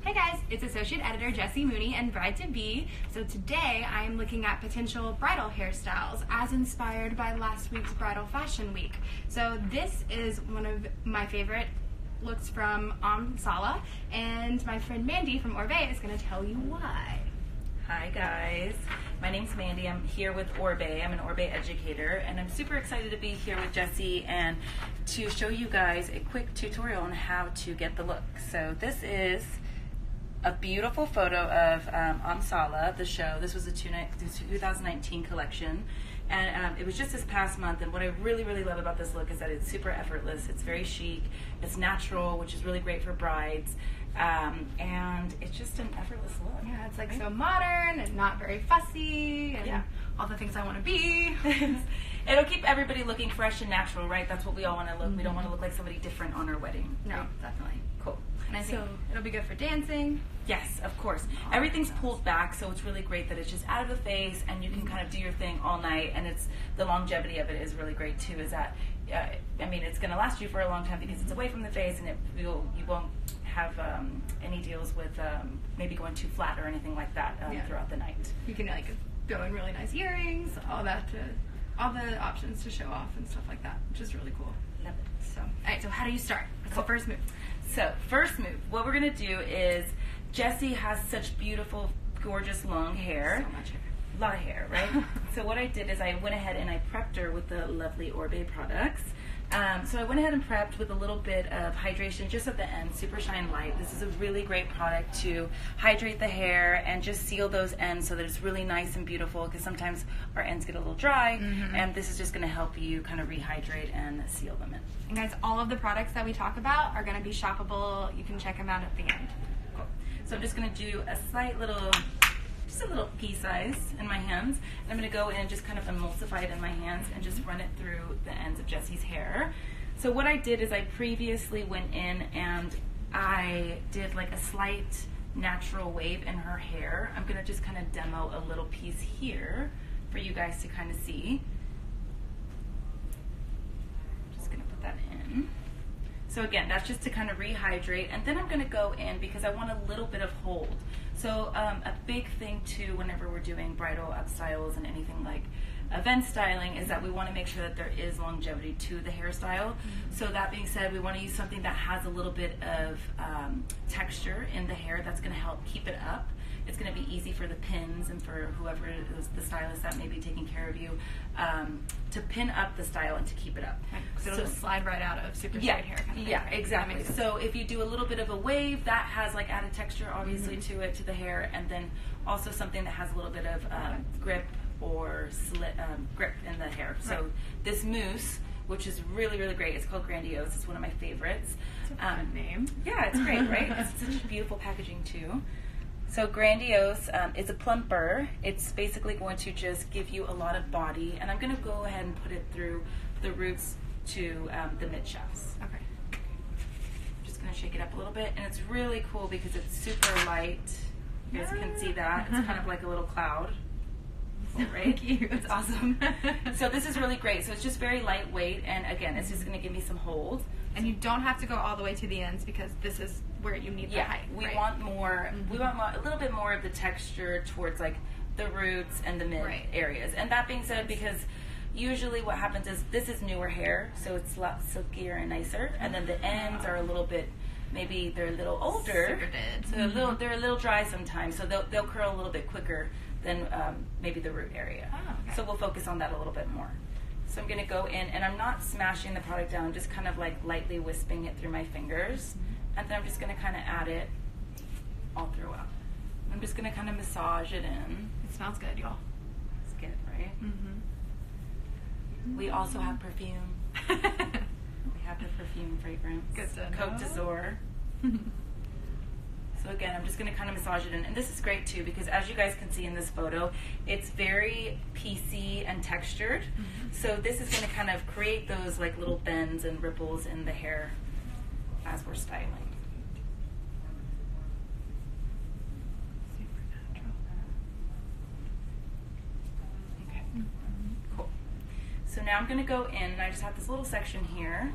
Hey guys, it's Associate Editor Jessie Mooney and bride-to-be. So today I am looking at potential bridal hairstyles as inspired by last week's Bridal Fashion Week. So this is one of my favorite looks from Sala, and my friend Mandy from Orbe is going to tell you why. Hi guys, my name's Mandy. I'm here with Orbe. I'm an Orbe educator, and I'm super excited to be here with Jessie and to show you guys a quick tutorial on how to get the look. So this is a beautiful photo of Sala, the show. This was the 2019 collection, and it was just this past month. And what I really love about this look is that it's super effortless. It's very chic. It's natural, which is really great for brides. And it's just an effortless look. Yeah, it's like so modern and not very fussy and all the things I want to be. It'll keep everybody looking fresh and natural, right? That's what we all want to look. Mm-hmm. We don't want to look like somebody different on our wedding. No, right? definitely. Cool. And I think it'll be good for dancing. Yes, of course. Everything's pulled back, so it's really great that it's just out of the face and you can kind of do your thing all night. And it's the longevity of it is really great too. Is that I mean, it's going to last you for a long time because it's away from the face, and you won't have any deals with maybe going too flat or anything like that throughout the night. You can like go in really nice earrings, all the options to show off and stuff like that, which is really cool. Love it. So, all right. So how do you start? What's the first move? So first move, what we're going to do is Jessie has such beautiful, gorgeous long hair. So much hair. A lot of hair, right? So what I did is I went ahead and I prepped her with the lovely Orbe products. So I went ahead and prepped with a little bit of hydration just at the end, Super Shine Light. This is a really great product to hydrate the hair and just seal those ends so that it's really nice and beautiful, because sometimes our ends get a little dry, and this is just going to help you kind of rehydrate and seal them in. And guys, all of the products that we talk about are going to be shoppable. You can check them out at the end. Cool. So I'm just going to do a slight little, just a little pea size in my hands. And I'm going to go in and just kind of emulsify it in my hands and just run it through the ends of Jessie's hair. So what I did is I previously went in and I did like a slight natural wave in her hair. I'm going to just kind of demo a little piece here for you guys to kind of see. Just going to put that in. So again, that's just to kind of rehydrate, and then I'm going to go in because I want a little bit of hold. So a big thing too whenever we're doing bridal upstyles and anything like event styling is that we want to make sure that there is longevity to the hairstyle. So that being said, we want to use something that has a little bit of texture in the hair that's going to help keep it up. It's going to be easy for the pins and for whoever is the stylist that may be taking care of you to pin up the style and to keep it up. So it'll just slide right out of super straight hair. Kind of yeah, exactly. So if you do a little bit of a wave, that has like added texture obviously to the hair, and then also something that has a little bit of grip or grip in the hair. So this mousse, which is really great, it's called Grandiose. It's one of my favorites. It's a fun name. Yeah, it's great, right? It's such beautiful packaging too. So Grandiose is a plumper. It's basically going to just give you a lot of body, and I'm going to go ahead and put it through the roots to the mid shafts. Okay. Just going to shake it up a little bit, and it's really cool because it's super light. You guys can see that. It's kind of like a little cloud. Right? Cute. It's awesome. So this is really great. So it's just very lightweight, and again, it's just going to give me some hold. And you don't have to go all the way to the ends because this is where you need the height. We want more. We want a little bit more of the texture towards like the roots and the mid areas. And that being said, because usually what happens is this is newer hair, so it's a lot silkier and nicer, and then the ends are a little bit. Maybe they're a little older, so they're a little dry sometimes. So they'll curl a little bit quicker than maybe the root area. Oh, okay. So we'll focus on that a little bit more. So I'm going to go in, and I'm not smashing the product down, just kind of like lightly wisping it through my fingers. And then I'm just going to kind of add it all throughout. I'm just going to kind of massage it in. It smells good, y'all. It's good, right? We also have perfume. We have the perfume fragrance. Good to know. Cote d'Azur. So again, I'm just going to kind of massage it in. And this is great too because as you guys can see in this photo, it's very piecey and textured. So this is going to kind of create those like little bends and ripples in the hair as we're styling. Super natural. Okay. Cool. So now I'm going to go in, and I just have this little section here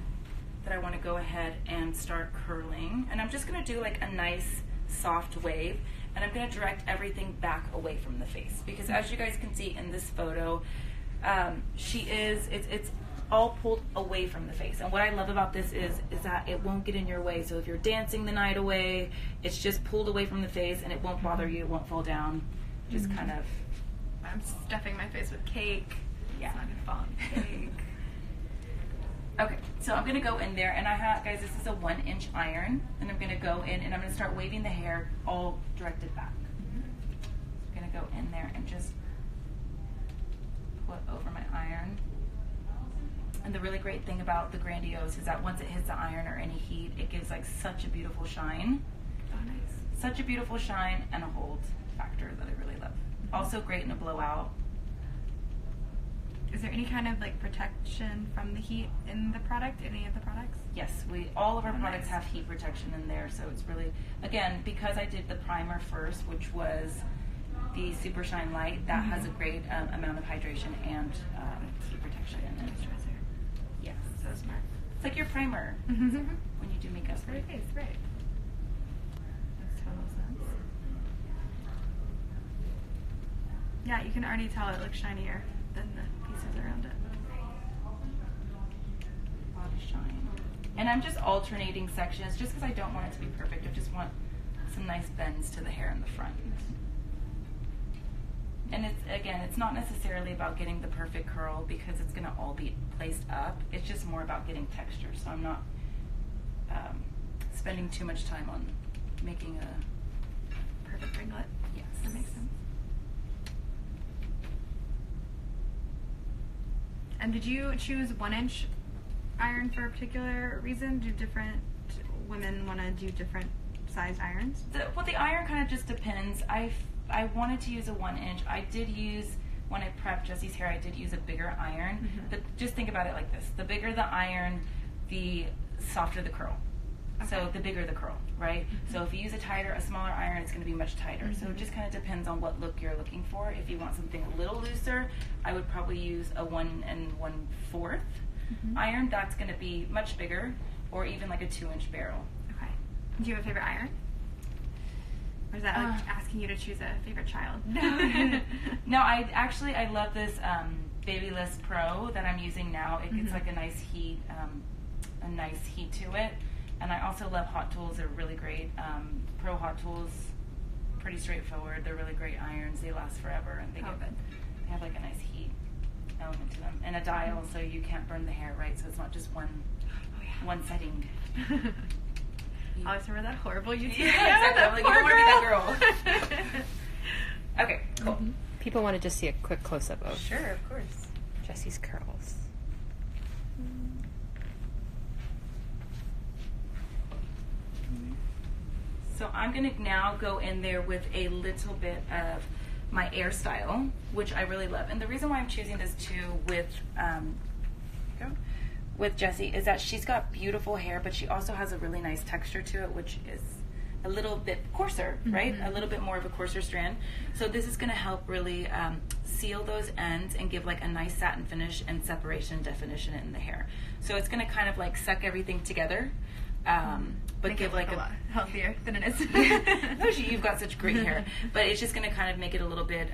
that I want to go ahead and start curling. And I'm just going to do like a nice soft wave, and I'm going to direct everything back away from the face, because as you guys can see in this photo, it's all pulled away from the face. And what I love about this is that it won't get in your way. So if you're dancing the night away, it's just pulled away from the face, and it won't bother you, it won't fall down. Just kind of. I'm stuffing my face with cake. Yeah. It's not gonna fall on the cake. Okay, so I'm gonna go in there, and guys, this is a 1-inch iron, and I'm gonna go in and I'm gonna start waving the hair all directed back. I'm gonna go in there and just put over my iron. And the really great thing about the Grandiose is that once it hits the iron or any heat, it gives like such a beautiful shine. Oh, nice. Such a beautiful shine and a hold factor that I really love. Also great in a blowout. Is there any kind of like protection from the heat in the product, any of the products? Yes, all of our Oh, products nice. have heat protection in there, so it's really, again, because I did the primer first, which was the Super Shine Light, that has a great amount of hydration and heat protection in it. Yes. So smart. It's like your primer when you do makeup. For your face, right. Makes total sense. Yeah, you can already tell it looks shinier than the pieces around it. A lot of shine. And I'm just alternating sections just because I don't want it to be perfect. I just want some nice bends to the hair in the front. And it's not necessarily about getting the perfect curl because it's going to all be placed up. It's just more about getting texture. So I'm not spending too much time on making a Perfect ringlet. Yes. That makes sense. And did you choose 1-inch iron for a particular reason? Do different women want to do different size irons? The iron kind of just depends. I wanted to use a 1-inch. I did use, when I prepped Jesse's hair, I did use a bigger iron. But just think about it like this. The bigger the iron, the softer the curl. Okay. So the bigger the curl, right? So if you use a smaller iron, it's going to be much tighter. So it just kind of depends on what look you're looking for. If you want something a little looser, I would probably use a 1 1/4 iron. That's going to be much bigger, or even like a 2-inch barrel. Okay. Do you have a favorite iron? Or is that like asking you to choose a favorite child? No, I love this Babyliss Pro that I'm using now. It gets like a nice heat to it. And I also love Hot Tools. They're really great. Pro Hot Tools, pretty straightforward. They're really great irons. They last forever, and they have like a nice heat element to them. And a dial, so you can't burn the hair, right? So it's not just one setting. I always remember that horrible YouTube. Yeah, exactly. I'm like, you don't want to be that girl. Okay, cool. People want to just see a quick close-up of Sure, of course. Jesse's curls. So I'm going to now go in there with a little bit of my hairstyle, which I really love. And the reason why I'm choosing this too with Jessie is that she's got beautiful hair, but she also has a really nice texture to it, which is a little bit coarser, right? A little bit more of a coarser strand. So this is going to help really seal those ends and give like a nice satin finish and separation and definition in the hair. So it's going to kind of like suck everything together. But Make give it like a lot healthier than it is. No, you've got such great hair, but it's just going to kind of make it a little bit,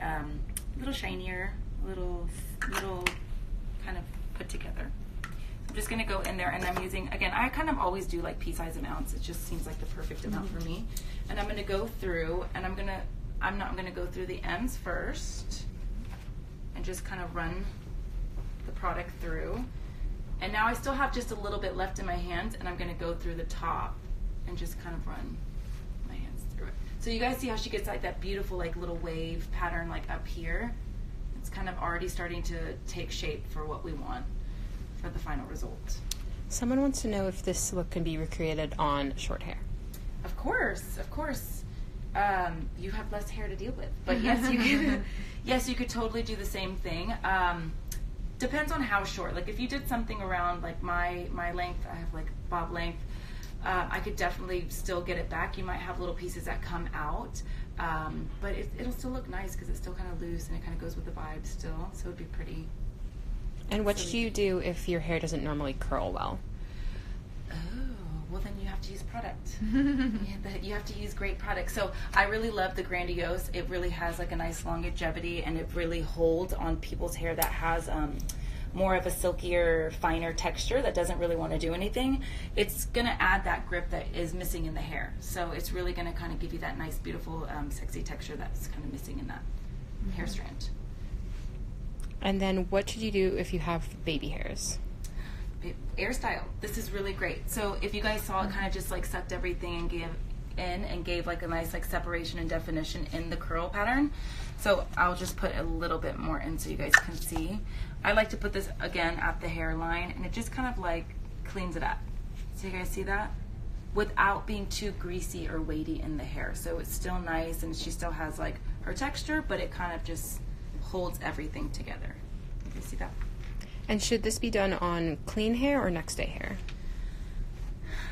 little shinier, little kind of put together. I'm just going to go in there, and I'm using, again, I kind of always do like pea-size amounts. It just seems like the perfect amount for me. And I'm going to go through, and I'm going to go through the ends first, and just kind of run the product through. And now I still have just a little bit left in my hands, and I'm going to go through the top and just kind of run my hands through it. So you guys see how she gets like that beautiful like little wave pattern like up here? It's kind of already starting to take shape for what we want for the final result. Someone wants to know if this look can be recreated on short hair. Of course, of course. You have less hair to deal with, but yes, you can. Yes, you could totally do the same thing. Depends on how short. Like if you did something around like my length, I have like bob length. I could definitely still get it back. You might have little pieces that come out, but it'll still look nice because it's still kind of loose and it kind of goes with the vibe still. So it'd be pretty. And what do you do if your hair doesn't normally curl well? Oh, well, then you have to use product. You have to use great product. So I really love the Grandiose. It really has like a nice longevity, and it really holds on people's hair that has more of a silkier, finer texture that doesn't really want to do anything. It's going to add that grip that is missing in the hair. So it's really going to kind of give you that nice, beautiful, sexy texture that's kind of missing in that hair strand. And then what should you do if you have baby hairs? Hairstyle. This is really great. So if you guys saw, it kind of just like sucked everything and gave like a nice like separation and definition in the curl pattern. So I'll just put a little bit more in so you guys can see. I like to put this again at the hairline, and it just kind of like cleans it up. So you guys see that? Without being too greasy or weighty in the hair. So it's still nice, and she still has like her texture, but it kind of just holds everything together. You see that? And should this be done on clean hair or next day hair?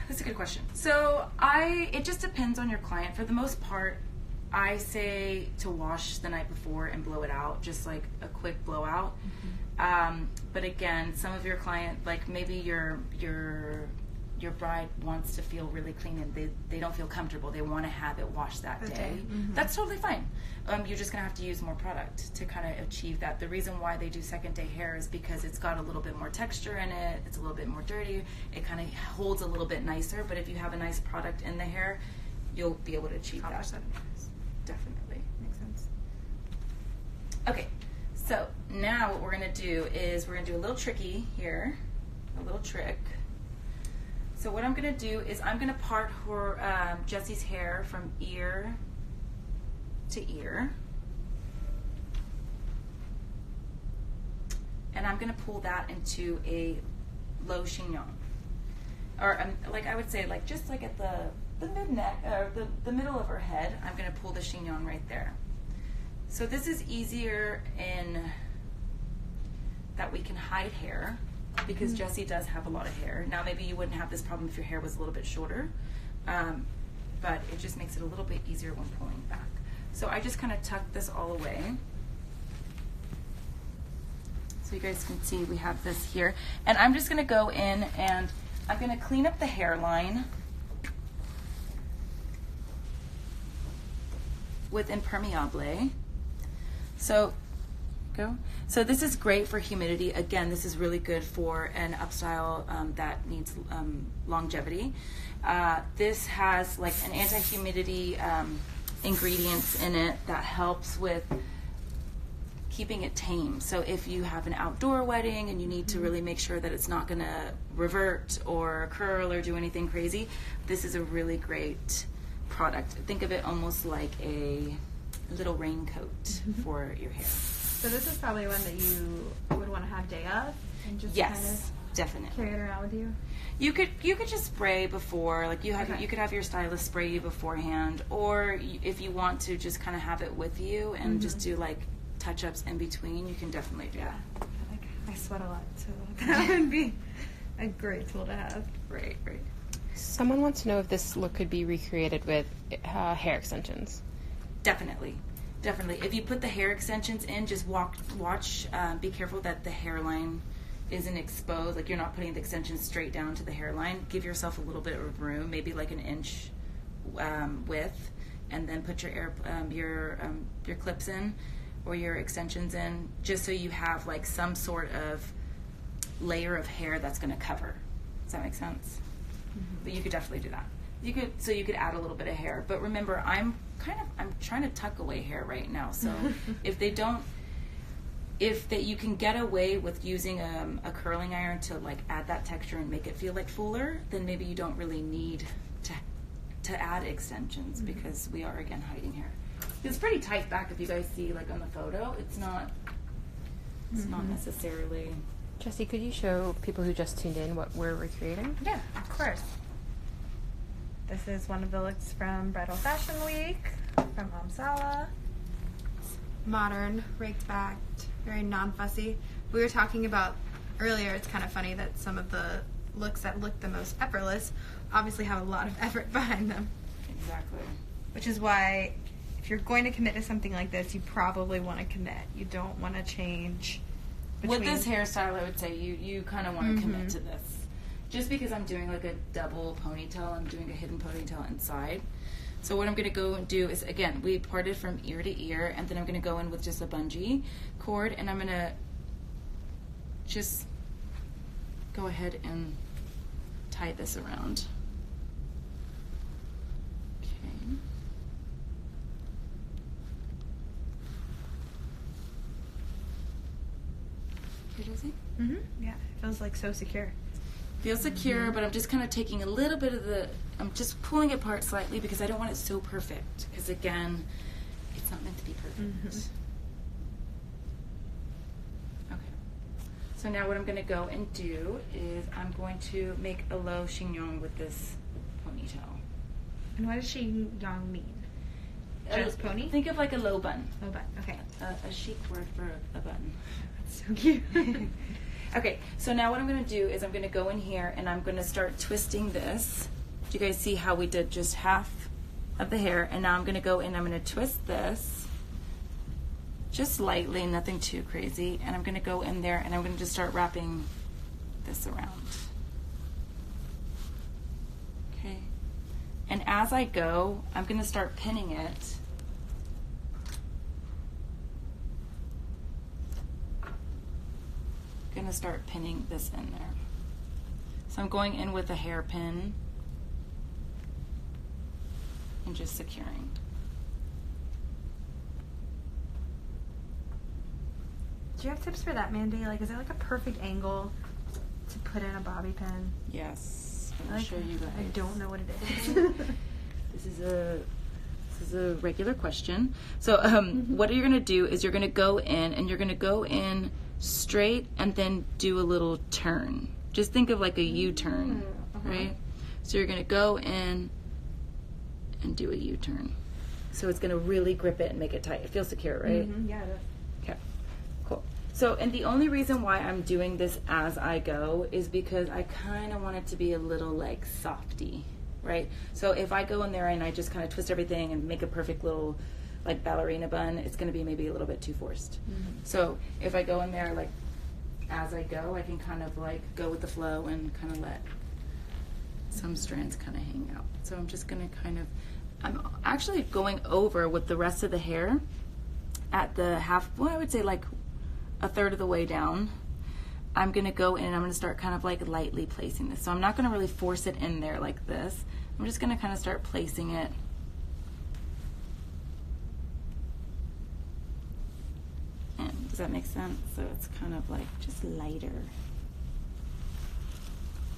That's a good question. So it just depends on your client. For the most part, I say to wash the night before and blow it out, just like a quick blowout. But again, some of your client, like maybe your bride wants to feel really clean and they don't feel comfortable. They want to have it washed that day. That's totally fine. You're just going to have to use more product to kind of achieve that. The reason why they do second day hair is because it's got a little bit more texture in it. It's a little bit more dirty. It kind of holds a little bit nicer. But if you have a nice product in the hair, you'll be able to achieve that. Definitely. Makes sense. Okay, so now what we're going to do is we're going to do a little tricky here, a little trick. So what I'm going to do is I'm going to part her Jessie's hair from ear to ear, and I'm going to pull that into a low chignon, or like I would say, like just like at the mid neck or the middle of her head. I'm going to pull the chignon right there. So this is easier in that we can hide hair, because Jessie does have a lot of hair. Now maybe you wouldn't have this problem if your hair was a little bit shorter, but it just makes it a little bit easier when pulling back. So I just kind of tuck this all away. So you guys can see we have this here. And I'm just going to go in and I'm going to clean up the hairline with Impermeable. So So this is great for humidity. Again, this is really good for an upstyle that needs longevity. This has like an anti-humidity ingredients in it that helps with keeping it tame. So if you have an outdoor wedding and you need to really make sure that it's not going to revert or curl or do anything crazy, this is a really great product. Think of it almost like a little raincoat for your hair. So this is probably one that you would want to have day of and just Yes, kind of definitely. carry it around with you. You could just spray before, like you could have your stylist spray you beforehand, or if you want to just kind of have it with you and just do like touch-ups in between, you can definitely do that. Like, I sweat a lot, so that would be a great tool to have. Right. Someone wants to know if this look could be recreated with hair extensions. Definitely. If you put the hair extensions in, just watch, be careful that the hairline isn't exposed, like you're not putting the extensions straight down to the hairline. Give yourself a little bit of room, maybe like an inch width, and then put your clips in or your extensions in, just so you have like some sort of layer of hair that's going to cover. Does that make sense? But you could definitely do that. You could add a little bit of hair, but remember, I'm trying to tuck away hair right now. So if you can get away with using a curling iron to like add that texture and make it feel like fuller, then maybe you don't really need to add extensions, because we are again hiding hair. It's pretty tight back if you guys see like on the photo. It's not necessarily. Jessie, could you show people who just tuned in what we're recreating? Yeah, of course. This is one of the looks from Bridal Fashion Week from Amsala. Modern, raked back, very non-fussy. We were talking about earlier, it's kind of funny that some of the looks that look the most effortless obviously have a lot of effort behind them. Exactly. Which is why if you're going to commit to something like this, you probably want to commit. You don't want to change. With this hairstyle, I would say you kind of want to commit to this. just because I'm doing like a double ponytail, I'm doing a hidden ponytail inside. So what I'm going to go and do is, again, we parted from ear to ear, and then I'm going to go in with just a bungee cord, and I'm going to just go ahead and tie this around. Okay. Okay, Josie? Mm-hmm. Yeah, it feels like so secure. Feels secure, but I'm just kind of taking a little bit of I'm just pulling it apart slightly because I don't want it so perfect. Because again, it's not meant to be perfect. Okay. So now what I'm going to go and do is I'm going to make a low chignon with this ponytail. And what does chignon mean? Just pony? Think of like a low bun. Low bun, okay. A chic word for a button. That's so cute. Okay, so now what I'm going to do is I'm going to go in here and I'm going to start twisting this. Do you guys see how we did just half of the hair? And now I'm going to go in, I'm going to twist this just lightly, nothing too crazy. And I'm going to go in there and I'm going to just start wrapping this around. Okay. And as I go, I'm going to start pinning it. Going to start pinning this in there. So I'm going in with a hairpin and just securing. Do you have tips for that, Mandy? Like, is there like a perfect angle to put in a bobby pin? Yes, I'll show you guys. I don't know what it is. This is a regular question. So what you're going to do is you're going to go in and you're going to go in straight and then do a little turn. Just think of like a U-turn, right? So you're going to go in and do a U-turn. So it's going to really grip it and make it tight. It feels secure, right? Yeah, it is. Okay, cool. So, and the only reason why I'm doing this as I go is because I kind of want it to be a little like softy, right? So if I go in there and I just kind of twist everything and make a perfect little like ballerina bun, it's going to be maybe a little bit too forced. So if I go in there like as I go, I can kind of like go with the flow and kind of let some strands kind of hang out. So I'm just going to kind of, I'm actually going over with the rest of the hair at the I would say like a third of the way down. I'm going to go in and I'm going to start kind of like lightly placing this. So I'm not going to really force it in there like this. I'm just going to kind of start placing it. And does that make sense? So it's kind of like just lighter.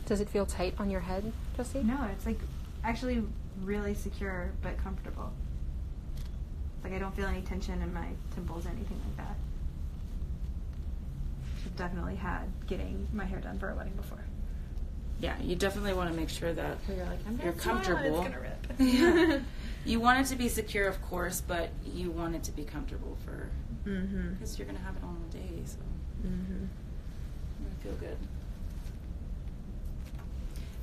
Does it feel tight on your head, Jessie? No, it's like actually really secure but comfortable. Like I don't feel any tension in my temples or anything like that. I've definitely had getting my hair done for a wedding before. Yeah, you definitely want to make sure that You're like, I'm you're comfortable. It's gonna rip. Yeah. You want it to be secure, of course, but you want it to be comfortable for because you're gonna have it on all day, so you're gonna feel good.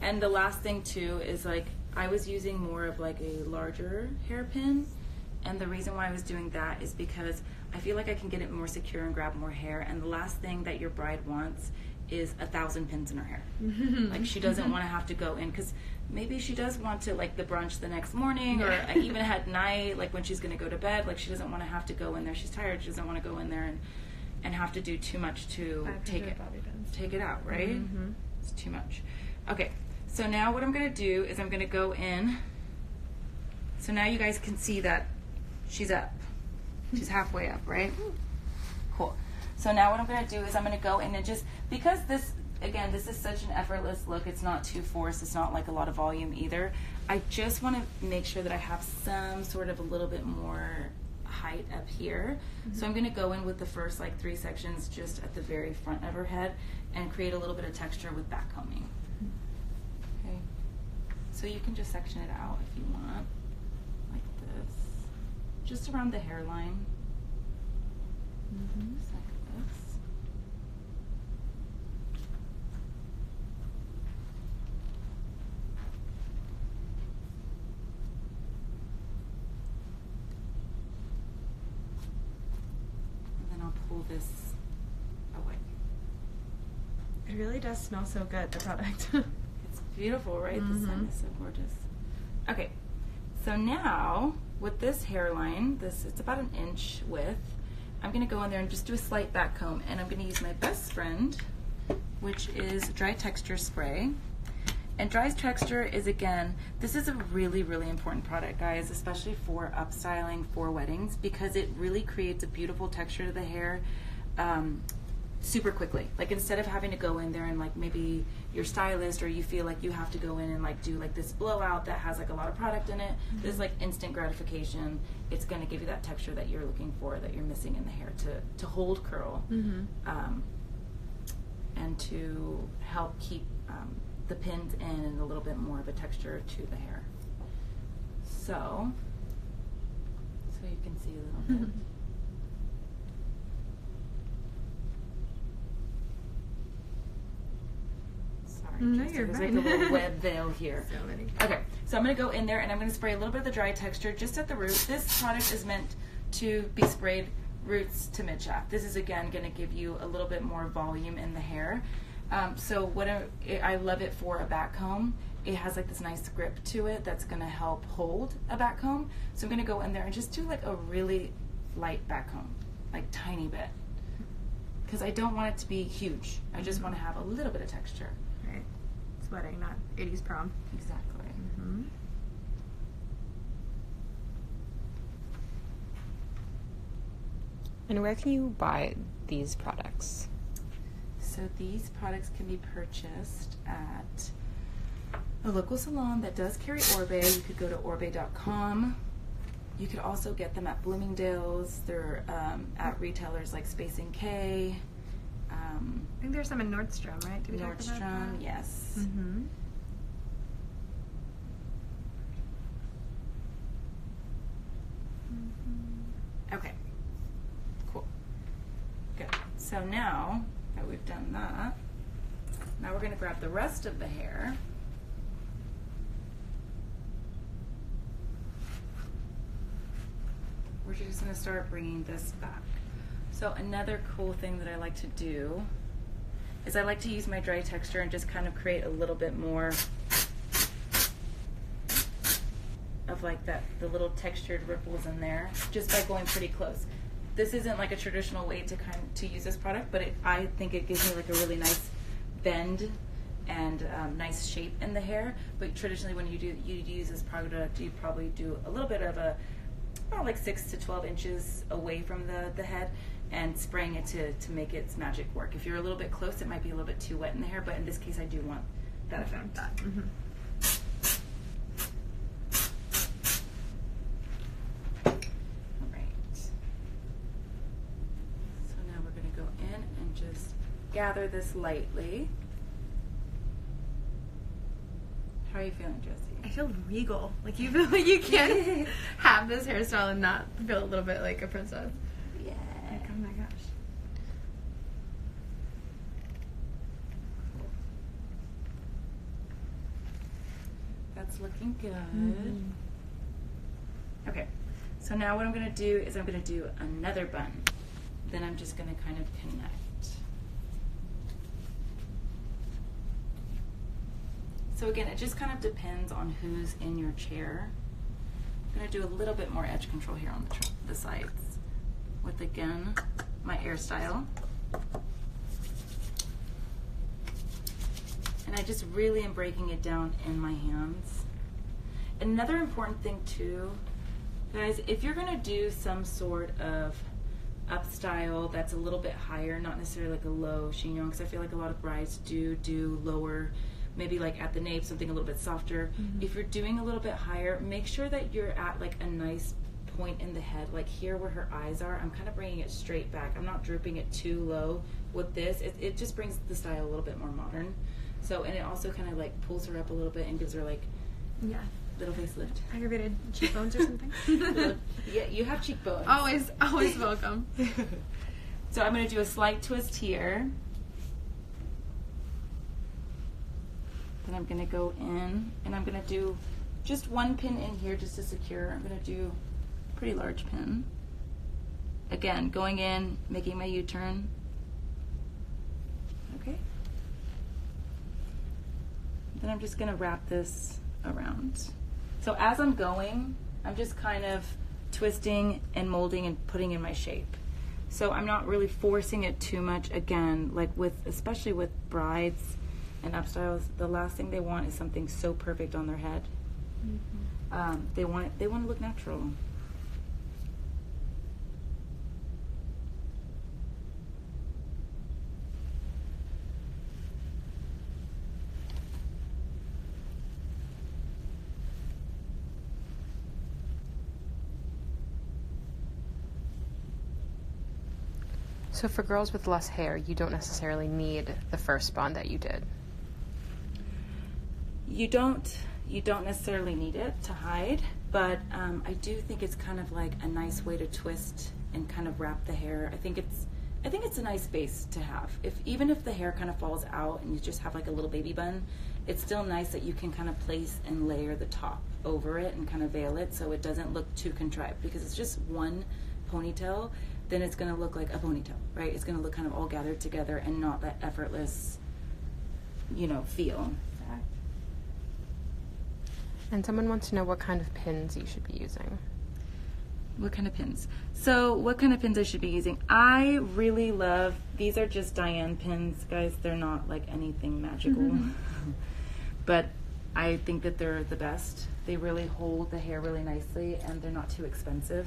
And the last thing too is like I was using more of like a larger hairpin, and the reason why I was doing that is because I feel like I can get it more secure and grab more hair. And the last thing that your bride wants is 1,000 pins in her hair. Like she doesn't want to have to go in because maybe she does want to like the brunch the next morning or even at night, like when she's going to go to bed. Like she doesn't want to have to go in there. She's tired. She doesn't want to go in there and have to do too much to take it out, right? It's too much. Okay, so now what I'm going to do is I'm going to go in. So now you guys can see that she's up. She's halfway up, right? Cool. So now what I'm going to do is I'm going to go in and just, because this, again, this is such an effortless look, it's not too forced, it's not like a lot of volume either. I just want to make sure that I have some sort of a little bit more height up here. So I'm going to go in with the first like 3 sections just at the very front of her head and create a little bit of texture with back combing. Okay. So you can just section it out if you want, like this. Just around the hairline. Just like this. And then I'll pull this away. It really does smell so good, the product. beautiful, right? The sun is so gorgeous. Okay, so now with this hairline, it's about an inch width, I'm going to go in there and just do a slight back comb, and I'm going to use my best friend, which is Dry Texture Spray. And Dry Texture is, again, this is a really, really important product, guys, especially for upstyling for weddings, because it really creates a beautiful texture to the hair super quickly. Like, instead of having to go in there and like maybe your stylist or you feel like you have to go in and like do like this blowout that has like a lot of product in it, this is like instant gratification. It's going to give you that texture that you're looking for, that you're missing in the hair to hold curl, and to help keep the pins in and a little bit more of a texture to the hair. So you can see a little bit. No, you're There's right. like a little web veil here. So many. Okay, so I'm going to go in there and I'm going to spray a little bit of the dry texture just at the root. This product is meant to be sprayed roots to mid shaft. This is, again, going to give you a little bit more volume in the hair. So what I love it for a back comb. It has like this nice grip to it that's going to help hold a back comb. So I'm going to go in there and just do like a really light back comb, like tiny bit, because I don't want it to be huge. I just want to have a little bit of texture. Right. Sweating, not 80s prom. Exactly. And where can you buy these products? So these products can be purchased at a local salon that does carry Orbe. You could go to orbe.com. You could also get them at Bloomingdale's. They're at retailers like Space and K. I think there's some in Nordstrom, right? Did we talk about Nordstrom, that? yes. Okay, cool, good. So now that we've done that, now we're going to grab the rest of the hair. We're just going to start bringing this back. So another cool thing that I like to do is I like to use my dry texture and just kind of create a little bit more of like the little textured ripples in there, just by going pretty close. This isn't like a traditional way to use this product, but I think it gives me like a really nice bend and nice shape in the hair. But traditionally, when you use this product, you probably do a little bit of about like 6 to 12 inches away from the head, and spraying it to make its magic work. If you're a little bit close, it might be a little bit too wet in the hair, but in this case, I do want that effect. All right. So now we're going to go in and just gather this lightly. How are you feeling, Jessie? I feel regal. Like you feel like you can't have this hairstyle and not feel a little bit like a princess. Yeah. Like, oh my gosh. That's looking good. Okay, so now what I'm going to do is I'm going to do another bun. Then I'm just going to kind of connect. So again, it just kind of depends on who's in your chair. I'm going to do a little bit more edge control here on the sides with, again, my hairstyle. And I just really am breaking it down in my hands. Another important thing too, guys, if you're going to do some sort of up style that's a little bit higher, not necessarily like a low chignon, because I feel like a lot of brides do lower, maybe like at the nape, something a little bit softer. If you're doing a little bit higher, make sure that you're at like a nice point in the head, like here where her eyes are. I'm kind of bringing it straight back. I'm not drooping it too low with this. It just brings the style a little bit more modern. So, and it also kind of like pulls her up a little bit and gives her like little facelift. Aggravated cheekbones or something. Yeah, you have cheekbones. Always welcome. So I'm going to do a slight twist here. Then I'm going to go in and I'm going to do just one pin in here just to secure. I'm going to do a pretty large pin. Again, going in, making my U-turn. Okay. Then I'm just gonna wrap this around. So as I'm going, I'm just kind of twisting and molding and putting in my shape. So I'm not really forcing it too much. Again, like especially with brides and upstyles, the last thing they want is something so perfect on their head. They want to look natural. So for girls with less hair, you don't necessarily need the first bond that you did. You don't necessarily need it to hide, but I do think it's kind of like a nice way to twist and kind of wrap the hair. I think it's a nice base to have. Even if the hair kind of falls out and you just have like a little baby bun, it's still nice that you can kind of place and layer the top over it and kind of veil it so it doesn't look too contrived, because it's just one ponytail, then it's going to look like a ponytail, right? It's going to look kind of all gathered together and not that effortless, feel. And someone wants to know what kind of pins you should be using. What kind of pins? So what kind of pins I should be using? I really love, these are just Diane pins, guys. They're not like anything magical, but I think that they're the best. They really hold the hair really nicely and they're not too expensive.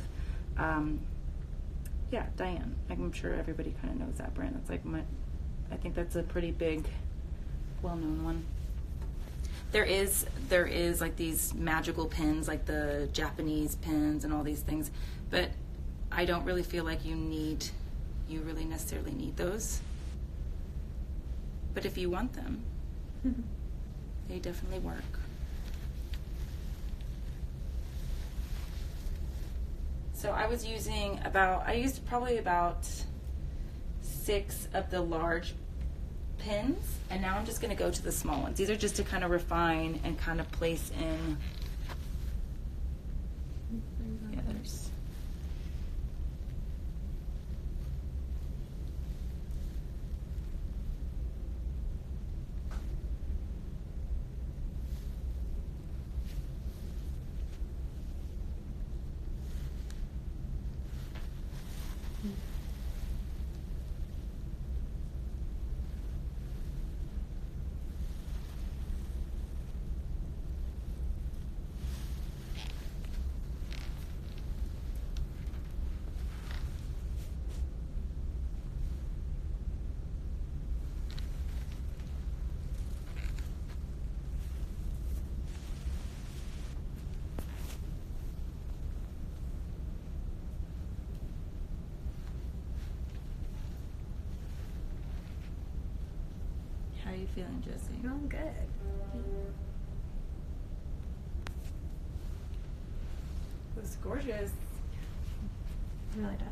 Yeah, Diane. I'm sure everybody kind of knows that brand. It's like I think that's a pretty big, well-known one. There is like these magical pins, like the Japanese pins and all these things, but I don't really feel like you really necessarily need those. But if you want them, they definitely work. So I used probably about 6 of the large pins, and now I'm just going to go to the small ones. These are just to kind of refine and kind of place in the others. How are you feeling, Jessie? I'm good. Looks gorgeous. Really does.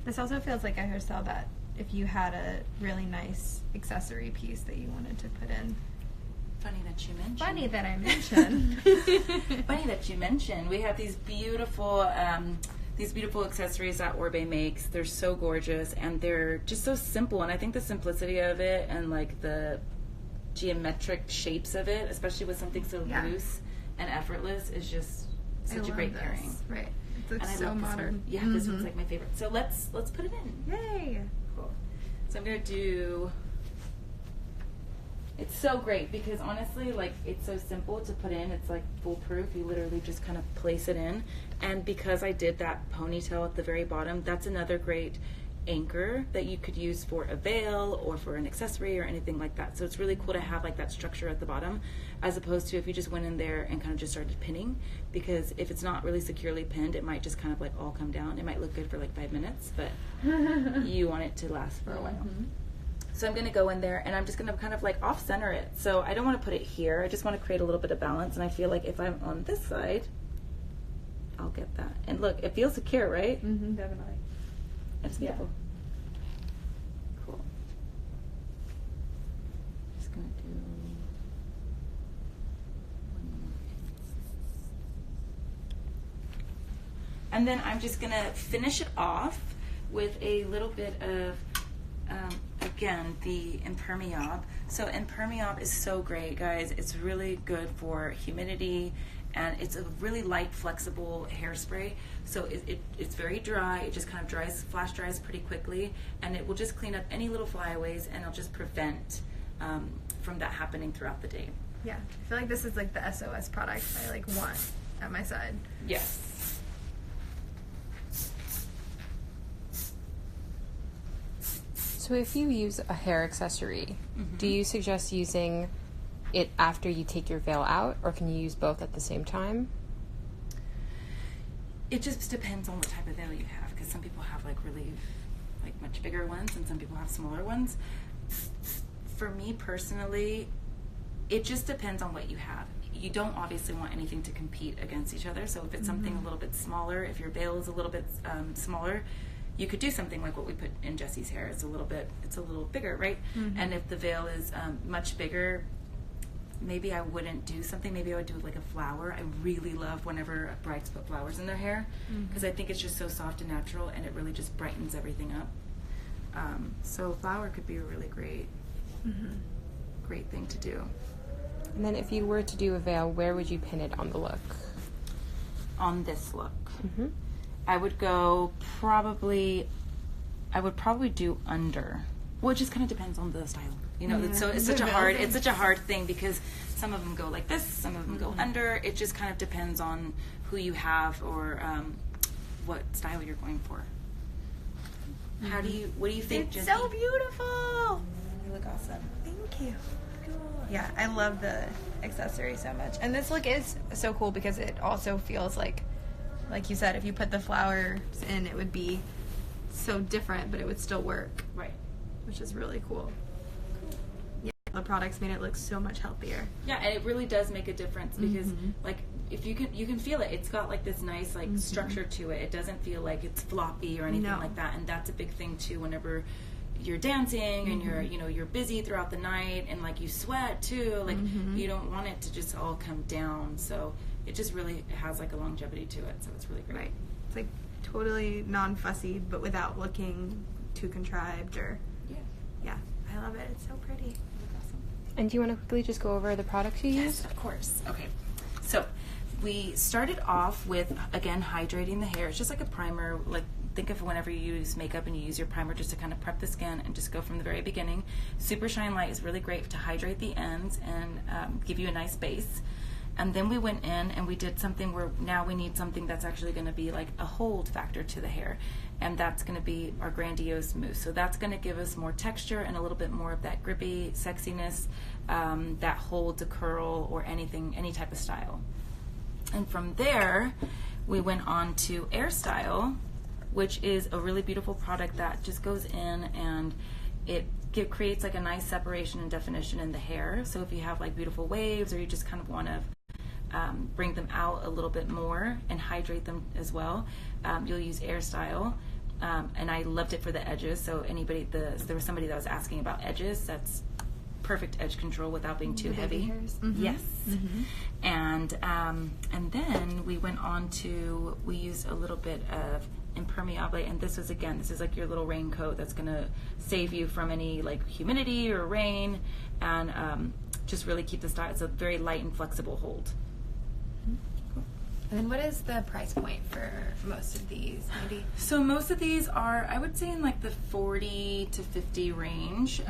This also feels like a hairstyle that if you had a really nice accessory piece that you wanted to put in. Funny that you mentioned. Funny that I mentioned. Funny that you mentioned. We have these beautiful accessories that Orbe makes. They're so gorgeous and they're just so simple. And I think the simplicity of it and like the geometric shapes of it, especially with something so loose and effortless, is just such a great pairing. Right. It looks and I so love modern. This one. Yeah, this one's like my favorite. So let's put it in. Yay! Cool. So I'm gonna do. It's so great because honestly, like, it's so simple to put in. It's like foolproof. You literally just kind of place it in. And because I did that ponytail at the very bottom, that's another great anchor that you could use for a veil or for an accessory or anything like that. So it's really cool to have like that structure at the bottom, as opposed to if you just went in there and kind of just started pinning, because if it's not really securely pinned, it might just kind of like all come down. It might look good for like 5 minutes, but you want it to last for a while. So I'm going to go in there and I'm just going to kind of like off center it. So I don't want to put it here. I just want to create a little bit of balance. And I feel like if I'm on this side, I'll get that. And look, it feels secure, right? Mm-hmm, definitely. It's beautiful. Cool. Just going to do one more. And then I'm just going to finish it off with a little bit of again, the impermeable. So impermeable is so great, guys. It's really good for humidity, and it's a really light, flexible hairspray. So it's very dry. It just kind of flash dries pretty quickly, and it will just clean up any little flyaways, and it'll just prevent from that happening throughout the day. Yeah, I feel like this is like the SOS product I like want at my side. Yes. So if you use a hair accessory, do you suggest using it after you take your veil out, or can you use both at the same time? It just depends on what type of veil you have, because some people have like really like much bigger ones and some people have smaller ones. For me personally, it just depends on what you have. You don't obviously want anything to compete against each other, so if it's something a little bit smaller, if your veil is a little bit smaller, you could do something like what we put in Jessie's hair. It's a little bigger, right? And if the veil is much bigger, maybe I wouldn't do something. Maybe I would do like a flower. I really love whenever brides put flowers in their hair, because I think it's just so soft and natural, and it really just brightens everything up. So flower could be a really great thing to do. And then if you were to do a veil, where would you pin it on the look? On this look, I would probably do under. Well, it just kind of depends on the style. You know, it's such a hard thing, because some of them go like this, some of them go under. It just kind of depends on who you have, or what style you're going for. What do you think, It's Jessie? so beautiful. You look awesome. Thank you. Yeah, I love the accessory so much. And this look is so cool because it also feels like you said, if you put the flowers in, it would be so different, but it would still work. Right. Which is really cool. Yeah, the products made it look so much healthier. Yeah, and it really does make a difference, because like if you can feel it. It's got like this nice like structure to it. It doesn't feel like it's floppy or anything like that. And that's a big thing too. Whenever you're dancing and you're busy throughout the night, and like you sweat too, like you don't want it to just all come down. So it just really has like a longevity to it. So it's really great. Right. It's like totally non-fussy, but without looking too contrived or. Yeah, I love it. It's so pretty. Awesome. And do you want to quickly just go over the products you use? Yes, of course. Okay. So we started off with, again, hydrating the hair. It's just like a primer. Like, think of whenever you use makeup and you use your primer just to kind of prep the skin, and just go from the very beginning. Super Shine Light is really great to hydrate the ends and give you a nice base. And then we went in and we did something where now we need something that's actually going to be like a hold factor to the hair. And that's going to be our Grandiose Mousse. So that's going to give us more texture and a little bit more of that grippy sexiness that holds a curl or anything, any type of style. And from there, we went on to hairstyle, which is a really beautiful product that just goes in and it creates like a nice separation and definition in the hair. So if you have like beautiful waves, or you just kind of want to bring them out a little bit more and hydrate them as well, you'll use hairstyle. And I loved it for the edges. So there was somebody that was asking about edges. That's perfect edge control without being too heavy. Yes. And then we went on to, we used a little bit of impermeable, and this is like your little raincoat that's gonna save you from any like humidity or rain, and just really keep the style. It's a very light and flexible hold. And then what is the price point for most of these, maybe? So most of these are, I would say, in like the 40 to 50 range.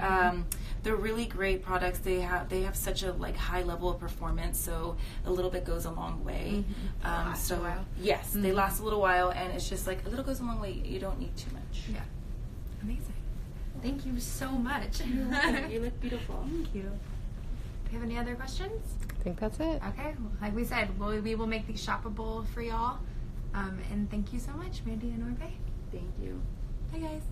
They're really great products. They have such a like high level of performance, so a little bit goes a long way. Last a while. Yes, they last a little while, and it's just like a little goes a long way. You don't need too much. Yeah. Amazing. Thank you so much. You look beautiful. Thank you. Do you have any other questions? I think that's it. Okay, well, like we said, we will make these shoppable for y'all. And thank you so much, Mandy and Orbe. Thank you. Bye, guys.